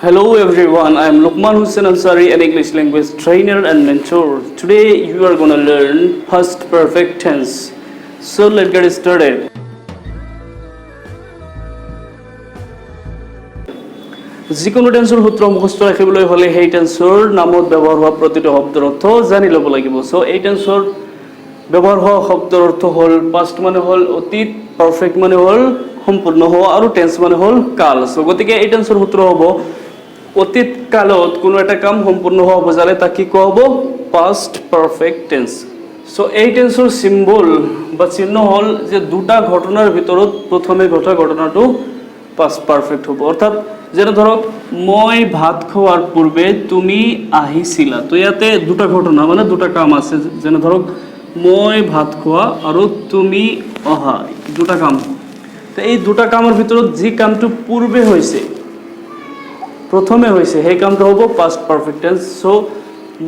Hello everyone, I am Luqman Hussain Ansari, an English language trainer and mentor. Today you are going to learn past perfect tense. So let's get started. যিকোনো টেন্সৰ সূত্ৰ মুখস্থ ৰাখিবলৈ হলে সেই টেন্সৰ নামত ব্যৱহাৰ হোৱা প্ৰতিটো শব্দৰ অৰ্থ জানি ল'ব লাগিব। সো এই টেন্সৰ ব্যৱহাৰ হোৱা শব্দৰ অৰ্থ হ'ল পাষ্ট মানে হ'ল অতীত, পাৰফেক্ট মানে হ'ল সম্পূৰ্ণ হোৱা আৰু টেন্স মানে হ'ল কাল। সো গতিকে এই টেন্সৰ সূত্ৰ হ'ব অতীত কালত কোনো এটা কাম সম্পূৰ্ণ হোৱা বুজালে তাক কি কোৱা হ'ব পাষ্ট পাৰফেক্ট টেন্স। সো এই টেন্সৰ সিম্বল বা চিহ্ন হ'ল যে দুটা ঘটনাৰ ভিতৰত প্ৰথমে ঘটা ঘটনাটো পাষ্ট পাৰফেক্ট হ'ব। অৰ্থাৎ যেনে ধৰক মই ভাত খোৱাৰ পূৰ্বে তুমি আহিছিলা, তো ইয়াতে দুটা ঘটনা মানে দুটা কাম আছে। যেনে ধৰক মই ভাত খোৱা আৰু তুমি অহা, দুটা কাম। তো এই দুটা কামৰ ভিতৰত যি কামটো পূৰ্বে হৈছে প্ৰথমে হৈছে সেই কামটো হ'ব পাষ্ট পাৰফেক্ট টেন্স। সো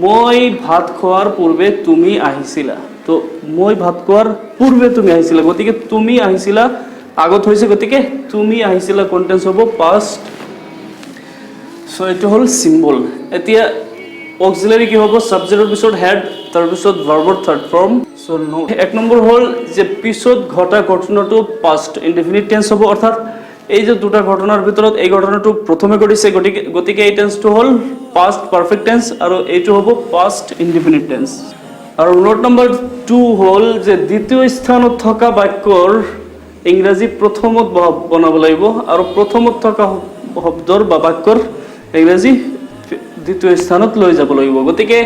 মই ভাত খোৱাৰ পূৰ্বে তুমি আহিছিলা, তো মই ভাত খোৱাৰ পূৰ্বে তুমি আহিছিলা, গতিকে তুমি আহিছিলা আগত হৈছে, গতিকে তুমি আহিছিলা কোন টেন্স হ'ব পাষ্ট। সো এটো হল সিম্বল। এতিয়া অক্সিলারি কি হ'ব সাবজেক্টৰ পিছত হেড, তাৰ পিছত ভাৰ্বৰ থাৰ্ড ফৰ্ম। সো এক নম্বৰ হল যে পিছত ঘটা ঘটনাটো পাষ্ট ইনডিফিনিট টেন্স হ'ব। অৰ্থাৎ এই যে দুটা ঘটনাৰ ভিতৰত এই ঘটনাটো প্ৰথমে ঘটিছে, গতিকে এই টেন্সটো হ'ল পাষ্ট পাৰফেক্ট টেন্স আৰু এইটো হ'ব পাষ্ট ইনডিফিনিট টেন্স। আৰু নোট নম্বৰ 2 হ'ল যে দ্বিতীয় স্থানত থকা বাক্যৰ ইংৰাজী প্ৰথমত বনাব লাগিব আৰু প্ৰথমত থকা শব্দৰ বা বাক্যৰ ইংৰাজী দ্বিতীয় স্থানত লৈ যাব লাগিব। গতিকে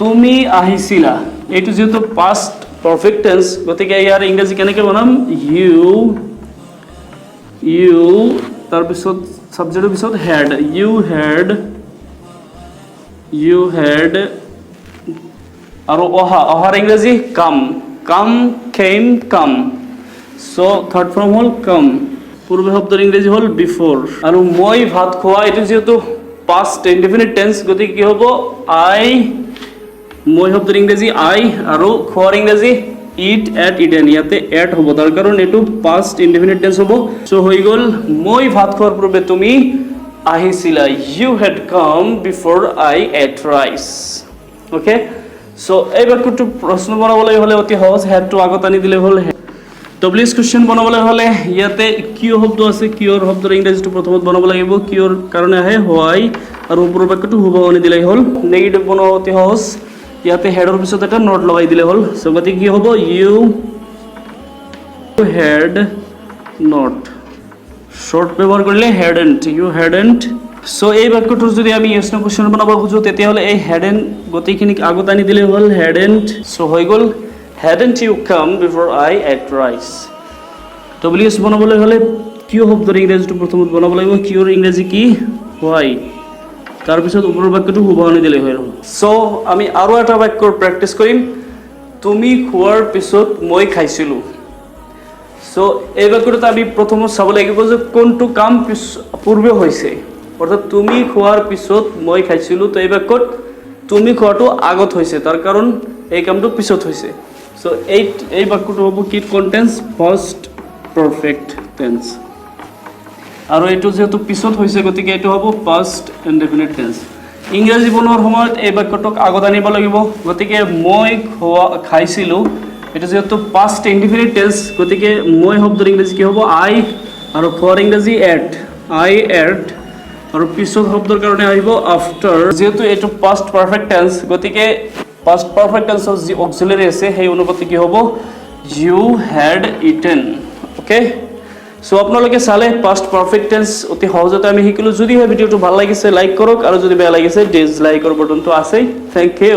তুমি আহিছিলা এইটো যেহেতু পাষ্ট পারফেক্ট টেন্স, গতিকে ইয়াৰ ইংৰাজী কেনেকৈ বনাম ইউ তাৰপিছত সাবজেক্টৰ পিছত হেড, ইউ হেড আৰু অহাৰ ইংৰাজী কাম কেম কাম। সো থাৰ্ড ফৰ্ম হল কাম, পূৰ্বে শব্দেৰ ইংৰেজি হল বিফোৰ। আৰ মই ভাত খোৱা এটো যেহেতু পাস্ট ইনডিফিনিট টেন্স, গতিকে কি হ'ব মই শব্দের ইংরেজি আই আৰু খোৱাৰ ইংৰেজি ইট এট ইটেন, ইয়াতে এট হ'ব তাৰ কাৰণ এটো পাস্ট ইনডিফিনিট টেন্স হ'ব। সো হৈ গ'ল মই ভাত খোৱাৰ পূৰ্বে তুমি আহিছিলা, ইউ হেড কাম বিফোৰ I ate rice. Okay, so এই বাক্যটো প্ৰশ্ন বনাবলৈ হ'লে অতি সহজ, হেডটো আগত আনি দিলে হ'ল। ডব্লিউএছ কুৱেশ্যন বনাবলৈ হ'লে ইয়াতে কিয় শব্দ আছে, কিয়ৰ শব্দৰ ইংৰাজীটো প্ৰথমত বনাব লাগিব, কিয়ৰ কাৰণে আহে হোৱাই আৰু ওপৰৰ বাক্যটো হুবহু আনি দিলেই হ'ল। নেগেটিভ বনোৱা অতি সহজ, ইয়াতে হেডৰ পিছত এটা নট লগাই দিলে হ'ল। সো গতিকে কি হ'ব ইউ হেড নট, শৰ্ট ব্যৱহাৰ কৰিলে হেডেন্ট, ইউ হেডেন্ট। সো এই বাক্যটোৰ যদি আমি ইয়েছ নো কুৱেশ্যন বনাব খুজোঁ তেতিয়াহ'লে এই হেডেন্ট গোটেইখিনিক আগত আনি দিলে হ'ল হেডেন্ট। সো হৈ গ'ল hadn't you come before I ate rice। ডব্লিউএছ বনাবলৈ হ'লে কিয় শব্দৰ ইংৰাজীটো প্ৰথমত বনাব লাগিব, কিয়ৰ ইংৰাজী কি why, তাৰপিছত ওপৰৰ বাক্যটো হুবহু আনি দিলে হয়। সো আমি আৰু এটা বাক্যৰ প্ৰেক্টিছ কৰিম, তুমি খোৱাৰ পিছত মই খাইছিলোঁ। সো এই বাক্যটোত আমি প্ৰথমত চাব লাগিব যে কোনটো কাম পূৰ্বে হৈছে, অৰ্থাৎ তুমি খোৱাৰ পিছত মই খাইছিলোঁ। তো এই বাক্যত তুমি খোৱাটো আগত হৈছে, তাৰ কাৰণ এই কামটো পিছত হৈছে। সো এই বাক্যটো হ'ব কি টেন্স ফার্স্ট পারফেক্ট টেন্স, আৰু এইটো যেহেতু পিছত হৈছে গতিকে এইটো হ'ব পাষ্ট ইনডিফিনিট টেন্স। ইংৰাজী বনোৱাৰ সময়ত এই বাক্যটোক আগত আনিব লাগিব, গতিকে মই খাইছিলোঁ এইটো যেহেতু পাষ্ট ইনডিফিনিট টেন্স, গতিকে মই শব্দৰ ইংৰাজী কি হ'ব আই আৰু খোৱাৰ ইংৰাজী এট, আই এট আৰু পিছত শব্দৰ কাৰণে আহিব আফটাৰ। যেহেতু এইটো পাষ্ট পাৰফেক্ট টেন্স, গতিকে পাষ্ট পাৰফেক্ট টেন্সৰ যি অক্সিলাৰি আছে সেই অনুপাতে কি হ'ব you had eaten. Okay, so আপোনালোকে চালে পাষ্ট পারফেক্ট টেন্স অতি সহজতে আমি শিকিলোঁ। যদি হয় ভিডিঅ'টো ভাল লাগিছে লাইক কৰক, আৰু যদি বেয়া লাগিছে ডিসলাইকৰ বটনটো আছেই। Thank U.